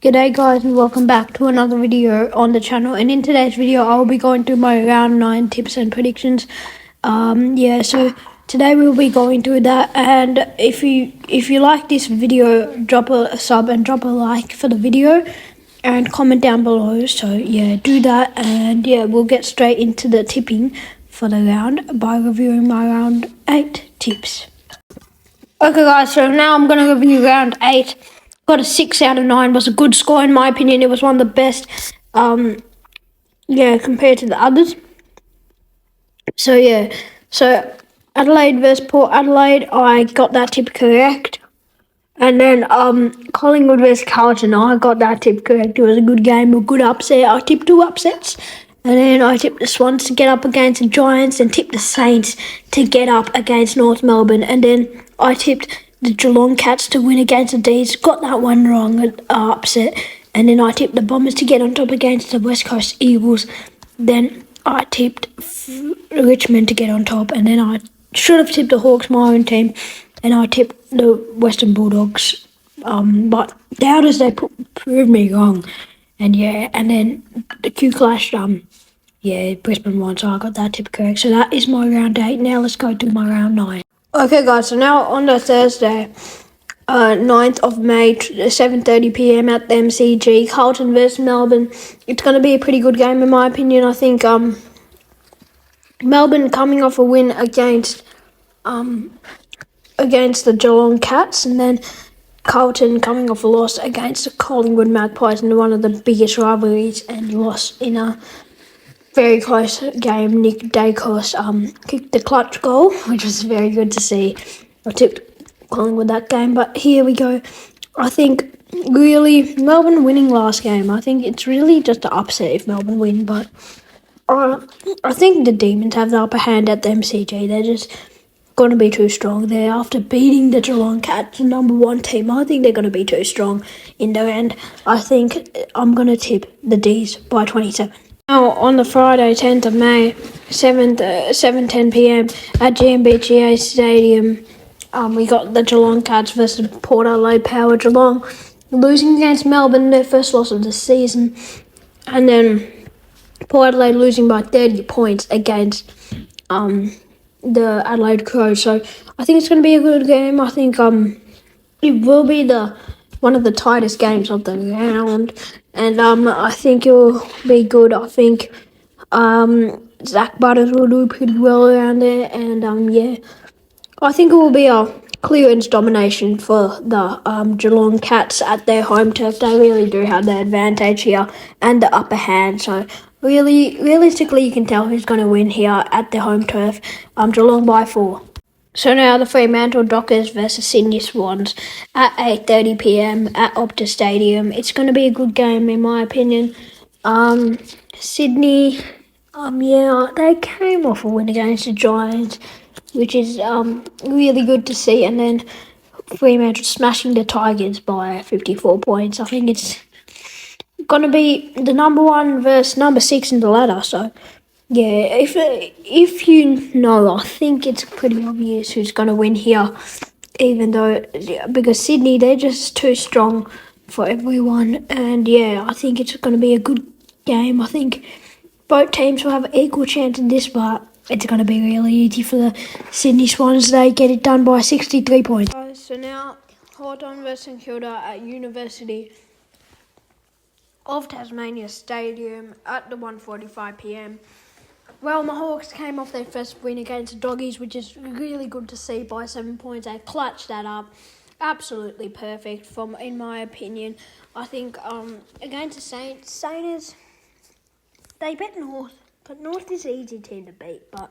G'day guys and welcome back to another video on the channel, and in today's video I will be going through my round 9 tips and predictions. So today we'll be going through that, and if you like this video, drop a sub and drop a like for the video and comment down below. So yeah, do that, and yeah, we'll get straight into the tipping for the round by reviewing my round 8 tips. Okay guys, so now I'm going to review round 8. Got a 6 out of 9. Was a good score in my opinion. It was one of the best, compared to the others. So Adelaide versus Port Adelaide, I got that tip correct. And then Collingwood versus Carlton, I got that tip correct. It was a good game, a good upset. I tipped 2 upsets. And then I tipped the Swans to get up against the Giants and tipped the Saints to get up against North Melbourne. And then I tipped the Geelong Cats to win against the D's. Got that one wrong, upset. And then I tipped the Bombers to get on top against the West Coast Eagles. Then I tipped Richmond to get on top. And then I should have tipped the Hawks, my own team. And I tipped the Western Bulldogs. But the others, they proved me wrong. And then the Q clashed, Brisbane won, so I got that tip correct. So that is my round 8. Now let's go to my round 9. Okay guys, so now on the Thursday, 9th of May, 7:30pm at the MCG, Carlton versus Melbourne. It's going to be a pretty good game in my opinion. I think Melbourne coming off a win against the Geelong Cats, and then Carlton coming off a loss against the Collingwood Magpies in one of the biggest rivalries, and lost in a very close game. Nick Dacos kicked the clutch goal, which was very good to see. I tipped Collingwood that game, but here we go. I think really Melbourne winning last game. I think it's really just an upset if Melbourne win, but I think the Demons have the upper hand at the MCG. They're just going to be too strong there after beating the Geelong Cats, number 1 team. I think they're going to be too strong in the end. I think I'm going to tip the D's by 27. Now on the Friday, 10th of May, 7:10pm at GMBGA Stadium, we got the Geelong Cats versus Port Adelaide Power. Geelong losing against Melbourne, their first loss of the season, and then Port Adelaide losing by 30 points against the Adelaide Crows. So I think it's going to be a good game. I think it will be one of the tightest games of the round, and I think it will be good. I think Zach Butters will do pretty well around there, and I think it will be a clearance domination for the Geelong Cats at their home turf. They really do have the advantage here and the upper hand. So realistically, you can tell who's going to win here at their home turf. Geelong by 4. So now the Fremantle Dockers versus Sydney Swans at 8:30pm at Optus Stadium. It's going to be a good game in my opinion. Sydney, they came off a win against the Giants, which is really good to see. And then Fremantle smashing the Tigers by 54 points. I think it's going to be the number 1 versus number 6 in the ladder. So yeah, if you know, I think it's pretty obvious who's going to win here, because Sydney, they're just too strong for everyone. And yeah, I think it's going to be a good game. I think both teams will have an equal chance in this, but it's going to be really easy for the Sydney Swans. They get it done by 63 points. So now Hawthorn versus St Kilda at University of Tasmania Stadium at the 1:45pm. Well, my Hawks came off their first win against the Doggies, which is really good to see, by 7 points. They clutched that up. Absolutely perfect, in my opinion. I think against the Saints, they beat North, but North is an easy team to beat. But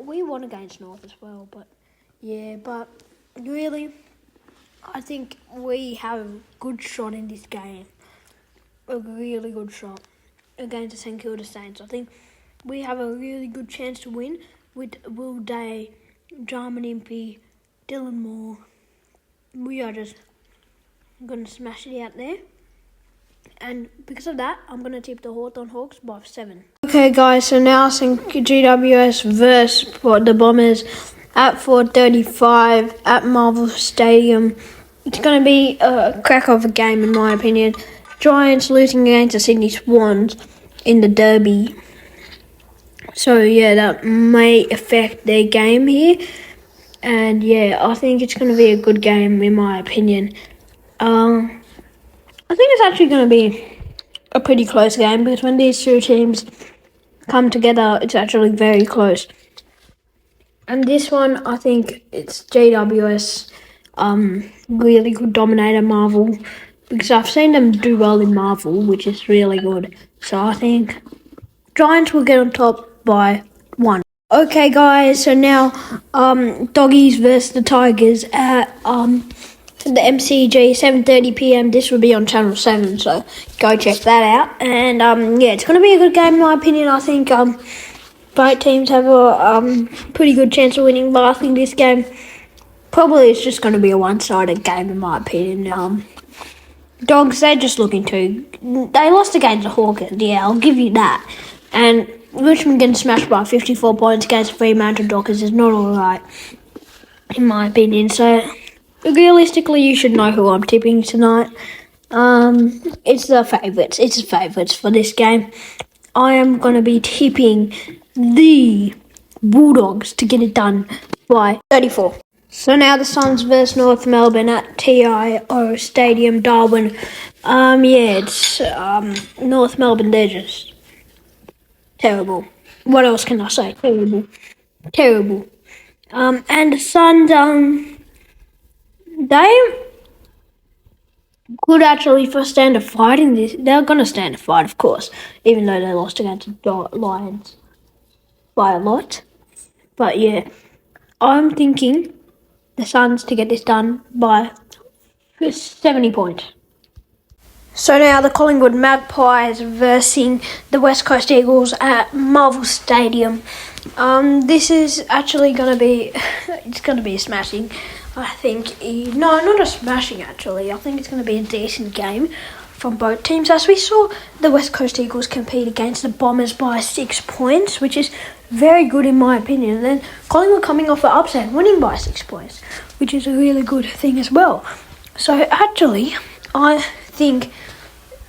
we won against North as well. But yeah, but really, I think we have a good shot in this game. A really good shot against the St Kilda Saints. I think we have a really good chance to win with Will Day, Jarman Impey, Dylan Moore. We are just going to smash it out there. And because of that, I'm going to tip the Hawthorn Hawks by 7. Okay guys, so now GWS versus the Bombers at 4:35 at Marvel Stadium. it's going to be a crack of a game in my opinion. Giants losing against the Sydney Swans in the Derby. So yeah, that may affect their game here. And yeah, I think it's going to be a good game in my opinion. I think it's actually going to be a pretty close game because when these two teams come together, it's actually very close. And this one, I think it's GWS really could dominate Marvel because I've seen them do well in Marvel, which is really good. So I think Giants will get on top by 1. Okay, guys. So now, Doggies versus the Tigers at the MCG 7:30 p.m. This will be on Channel 7, so go check that out. And yeah, it's going to be a good game in my opinion. I think both teams have a pretty good chance of winning, but I think this game probably is just going to be a one-sided game in my opinion. Dogs, they're just looking to... They lost against the Hawkins, yeah, I'll give you that. And Richmond getting smashed by 54 points against Fremantle Dockers is not alright, in my opinion. So, realistically, you should know who I'm tipping tonight. It's the favourites. It's the favourites for this game. I am going to be tipping the Bulldogs to get it done by 34. So now the Suns versus North Melbourne at TIO Stadium, Darwin. Yeah, it's North Melbourne. They're just terrible. What else can I say? Terrible. And the Suns, they could actually stand a fight in this. They're gonna stand a fight, of course, even though they lost against the Lions by a lot. But yeah, I'm thinking the Suns to get this done by 70 points. So now the Collingwood Magpies versus the West Coast Eagles at Marvel Stadium. This is actually going to be, it's going to be a smashing, I think. No, not a smashing actually. I think it's going to be a decent game from both teams. As we saw the West Coast Eagles compete against the Bombers by 6 points, which is very good in my opinion. And then Collingwood coming off the upset, winning by 6 points, which is a really good thing as well. So actually, I think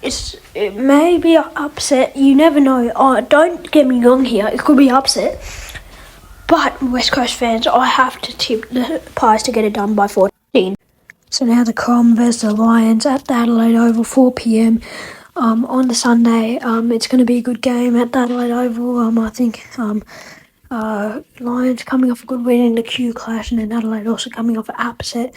it may be an upset. You never know. Don't get me wrong here. It could be upset. But West Coast fans, I have to tip the Pies to get it done by 14. So now the Crom versus the Lions at the Adelaide Oval, 4 p.m. On the Sunday. It's going to be a good game at the Adelaide Oval. I think Lions coming off a good win in the Q Clash, and then Adelaide also coming off an upset.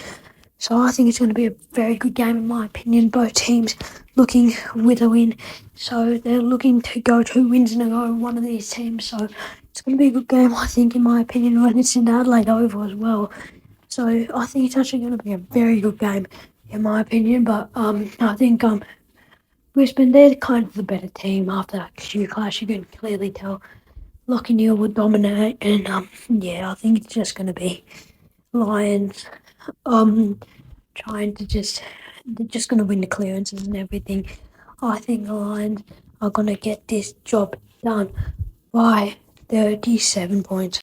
So I think it's going to be a very good game in my opinion. Both teams looking with a win. So they're looking to go 2 wins in a row, one of these teams. So it's going to be a good game, I think, in my opinion, when it's in Adelaide Oval as well. So I think it's actually going to be a very good game, in my opinion. But I think Brisbane, they're kind of the better team after that Q Clash. You can clearly tell Lockie Neal will dominate. And yeah, I think it's just going to be Lions trying to they're just going to win the clearances and everything. I think the Lions are going to get this job done by 37 points.